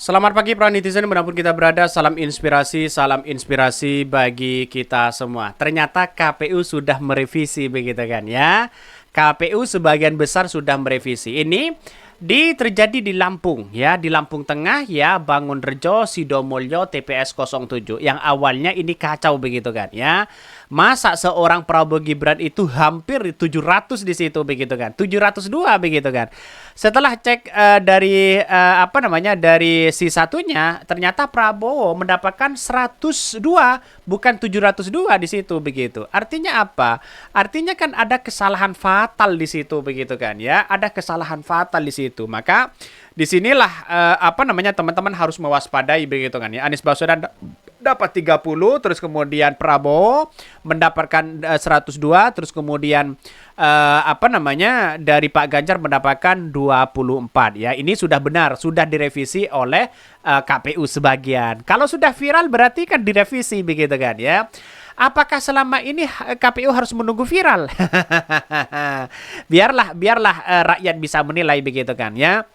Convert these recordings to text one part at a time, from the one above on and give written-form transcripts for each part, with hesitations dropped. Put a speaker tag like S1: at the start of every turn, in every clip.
S1: Selamat pagi para netizen dimanapun kita berada, salam inspirasi bagi kita semua. Ternyata KPU sudah merevisi begitu kan ya. KPU sebagian besar sudah merevisi. Ini terjadi di Lampung ya, di Lampung Tengah ya, Bangunrejo, Sidomulyo, TPS 07. Yang awalnya ini kacau begitu kan ya. Masa seorang Prabowo Gibran itu hampir 700 di situ begitu kan. 702 begitu kan. Setelah cek dari si satunya ternyata Prabowo mendapatkan 102 bukan 702 di situ begitu. Artinya apa? Artinya kan ada kesalahan fatal di situ begitu kan ya. Ada kesalahan fatal di situ. Maka disinilah teman-teman harus mewaspadai begitu kan ya. Anies Baswedan dapat 30, terus kemudian Prabowo mendapatkan 102, terus kemudian dari Pak Ganjar mendapatkan 24 ya. Ini sudah benar, sudah direvisi oleh KPU sebagian. Kalau sudah viral berarti kan direvisi begitu kan ya. Apakah selama ini KPU harus menunggu viral? biarlah rakyat bisa menilai begitu kan ya.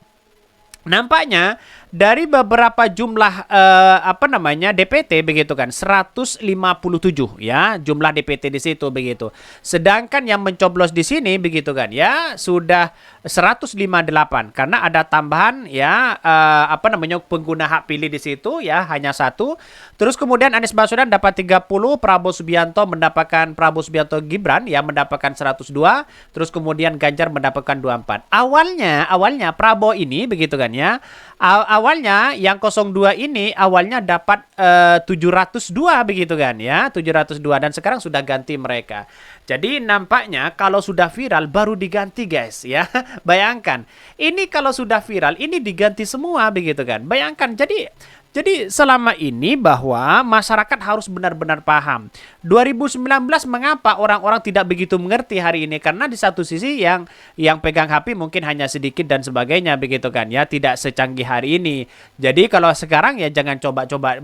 S1: Nampaknya dari beberapa jumlah DPT begitu kan 157 ya jumlah DPT di situ begitu. Sedangkan yang mencoblos di sini begitu kan ya sudah 158 karena ada tambahan ya pengguna hak pilih di situ ya hanya satu. Terus kemudian Anies Baswedan dapat 30, Prabowo Subianto Gibran ya mendapatkan 102, terus kemudian Ganjar mendapatkan 24. Awalnya Prabowo ini begitu kan ya. Awalnya yang 02 ini awalnya dapat 702 begitu kan ya, 702 dan sekarang sudah ganti mereka. Jadi nampaknya kalau sudah viral baru diganti guys ya. Bayangkan, ini kalau sudah viral ini diganti semua begitu kan. Bayangkan jadi selama ini bahwa masyarakat harus benar-benar paham. 2019 mengapa orang-orang tidak begitu mengerti hari ini? Karena di satu sisi yang pegang HP mungkin hanya sedikit dan sebagainya begitu kan ya, tidak secanggih hari ini. Jadi kalau sekarang ya jangan coba-coba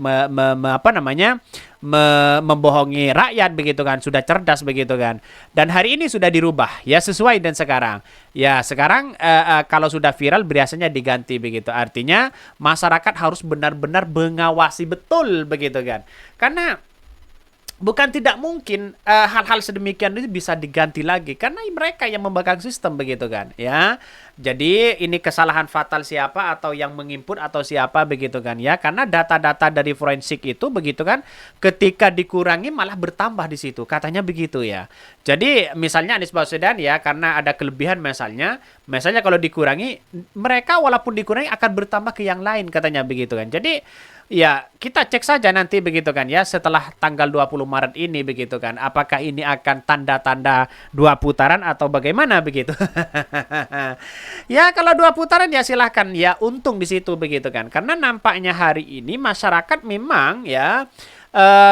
S1: membohongi rakyat begitu kan, sudah cerdas begitu kan. Dan hari ini sudah dirubah ya sesuai dan sekarang. Ya sekarang kalau sudah viral biasanya diganti begitu. Artinya masyarakat harus benar-benar mengawasi betul begitu kan. Karena bukan tidak mungkin hal-hal sedemikian itu bisa diganti lagi karena mereka yang memegang sistem begitu kan ya. Jadi ini kesalahan fatal siapa atau yang menginput atau siapa begitu kan ya. Karena data-data dari forensik itu begitu kan ketika dikurangi malah bertambah di situ. Katanya begitu ya. Jadi misalnya Anies Baswedan ya karena ada kelebihan misalnya kalau dikurangi mereka walaupun dikurangi akan bertambah ke yang lain katanya begitu kan. Jadi ya, kita cek saja nanti begitu kan ya setelah tanggal 20 Maret ini begitu kan. Apakah ini akan tanda-tanda 2 putaran atau bagaimana begitu. Ya, kalau 2 putaran ya silahkan ya untung di situ begitu kan. Karena nampaknya hari ini masyarakat memang ya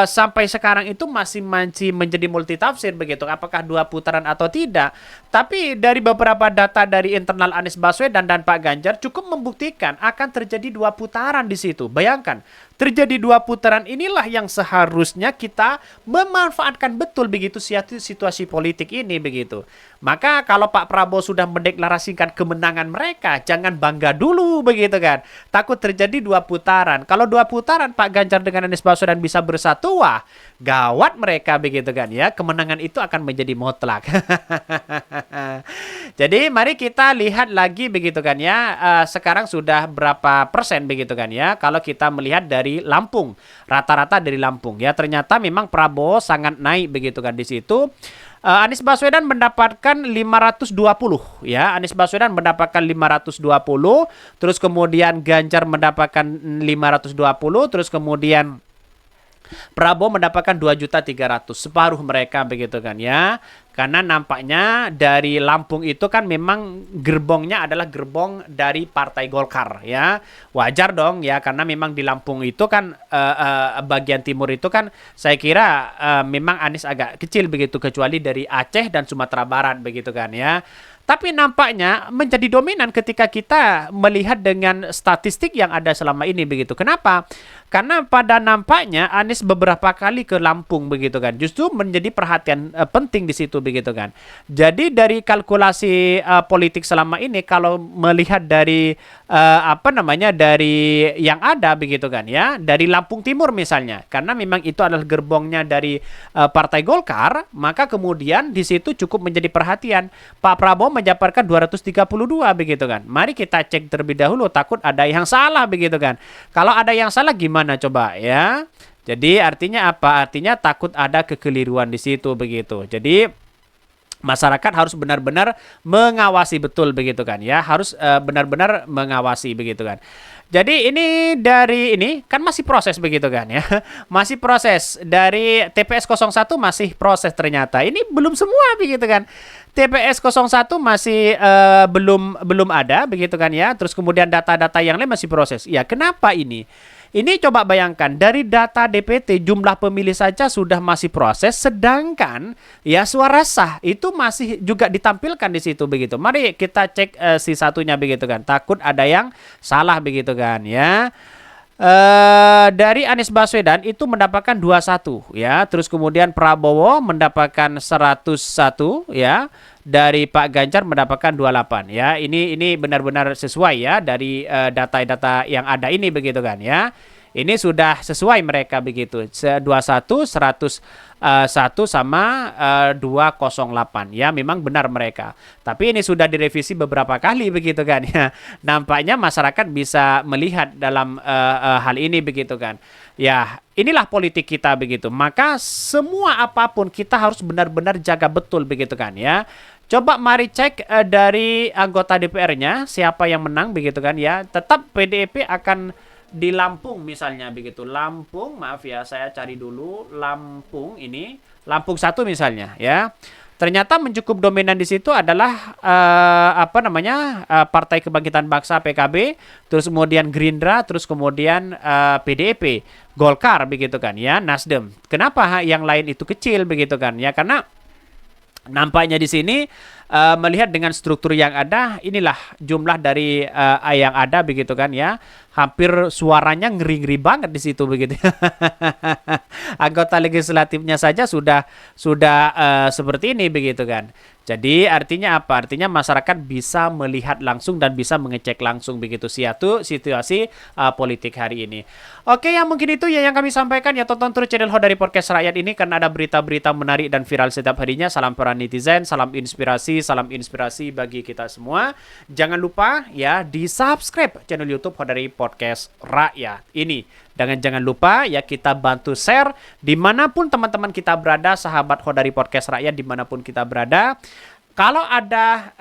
S1: sampai sekarang itu masih menjadi multitafsir begitu. Apakah 2 putaran atau tidak. Tapi dari beberapa data dari internal Anies Baswedan dan Pak Ganjar cukup membuktikan akan terjadi 2 putaran di situ. Bayangkan, terjadi 2 putaran inilah yang seharusnya kita memanfaatkan betul begitu situasi politik ini begitu. Maka kalau Pak Prabowo sudah mendeklarasikan kemenangan mereka, jangan bangga dulu begitu kan. Takut terjadi 2 putaran. Kalau 2 putaran Pak Ganjar dengan Anies Baswedan bisa bersatu, wah gawat mereka begitu kan ya. Kemenangan itu akan menjadi mutlak. Jadi mari kita lihat lagi begitu kan ya. Sekarang sudah berapa persen begitu kan ya. Kalau kita melihat dari Lampung, rata-rata dari Lampung ya. Ternyata memang Prabowo sangat naik begitu kan di situ. Anies Baswedan mendapatkan 520 ya. Anies Baswedan mendapatkan 520, terus kemudian Ganjar mendapatkan 520, terus kemudian Prabowo mendapatkan 2.300.000, separuh mereka begitu kan ya. Karena nampaknya dari Lampung itu kan memang gerbongnya adalah gerbong dari Partai Golkar ya. Wajar dong ya karena memang di Lampung itu kan bagian timur itu kan saya kira memang Anies agak kecil begitu kecuali dari Aceh dan Sumatera Barat begitu kan ya. Tapi nampaknya menjadi dominan ketika kita melihat dengan statistik yang ada selama ini begitu. Kenapa? Karena pada nampaknya Anies beberapa kali ke Lampung begitu kan. Justru menjadi perhatian penting di situ begitu kan. Jadi dari kalkulasi politik selama ini kalau melihat dari dari yang ada begitu kan ya, dari Lampung Timur misalnya. Karena memang itu adalah gerbongnya dari Partai Golkar, maka kemudian di situ cukup menjadi perhatian. Pak Prabowo mendapatkan 232 begitu kan. Mari kita cek terlebih dahulu, takut ada yang salah begitu kan. Kalau ada yang salah gimana coba ya? Jadi artinya apa? Artinya takut ada kekeliruan di situ begitu. Jadi masyarakat harus benar-benar mengawasi betul begitu kan ya, harus benar-benar mengawasi begitu kan. Jadi ini dari ini kan masih proses begitu kan ya. Masih proses dari TPS 01 masih proses ternyata. Ini belum semua begitu kan. TPS 01 masih belum ada begitu kan ya. Terus kemudian data-data yang lain masih proses. Ya, kenapa ini? Ini coba bayangkan dari data DPT jumlah pemilih saja sudah masih proses, sedangkan ya suara sah itu masih juga ditampilkan di situ begitu. Mari kita cek si satunya begitu kan. Takut ada yang salah begitu kan ya. Dari Anies Baswedan itu mendapatkan 21 ya. Terus kemudian Prabowo mendapatkan 101 ya. Dari Pak Ganjar mendapatkan 28 ya. Ini benar-benar sesuai ya dari data-data yang ada ini begitu kan ya. Ini sudah sesuai mereka begitu. 21 101 sama 208 ya, memang benar mereka. Tapi ini sudah direvisi beberapa kali begitu kan ya. Nampaknya masyarakat bisa melihat dalam hal ini begitu kan. Ya, inilah politik kita begitu. Maka semua apapun kita harus benar-benar jaga betul begitu kan ya. Coba mari cek dari anggota DPR-nya siapa yang menang begitu kan ya. Tetap PDIP akan di Lampung misalnya begitu. Lampung, maaf ya saya cari dulu Lampung ini. Lampung 1 misalnya ya. Ternyata mencukup dominan di situ adalah Partai Kebangkitan Bangsa PKB, terus kemudian Gerindra, terus kemudian PDIP, Golkar begitu kan ya, Nasdem. Kenapa yang lain itu kecil begitu kan ya? Karena nampaknya di sini melihat dengan struktur yang ada, inilah jumlah dari yang ada begitu kan ya. Hampir suaranya ngeri-ngeri banget di situ begitu. Anggota legislatifnya saja sudah seperti ini begitu kan. Jadi artinya apa? Artinya masyarakat bisa melihat langsung dan bisa mengecek langsung begitu situasi politik hari ini. Oke, yang mungkin itu ya yang kami sampaikan ya. Tonton terus channel Hodari Podcast Rakyat ini karena ada berita-berita menarik dan viral setiap harinya. Salam para netizen, salam inspirasi bagi kita semua. Jangan lupa ya di-subscribe channel YouTube Hodari Podcast Rakyat ini. Dan jangan lupa ya kita bantu share dimanapun teman-teman kita berada, sahabat Hodari Podcast Rakyat dimanapun kita berada. Kalau ada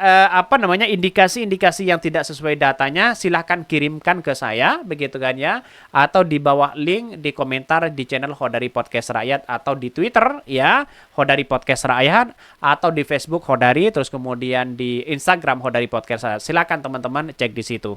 S1: indikasi-indikasi yang tidak sesuai datanya, silahkan kirimkan ke saya begitu kan ya, atau di bawah link di komentar di channel Hodari Podcast Rakyat, atau di Twitter ya Hodari Podcast Rakyat, atau di Facebook Hodari, terus kemudian di Instagram Hodari Podcast Rakyat. Silahkan teman-teman cek di situ.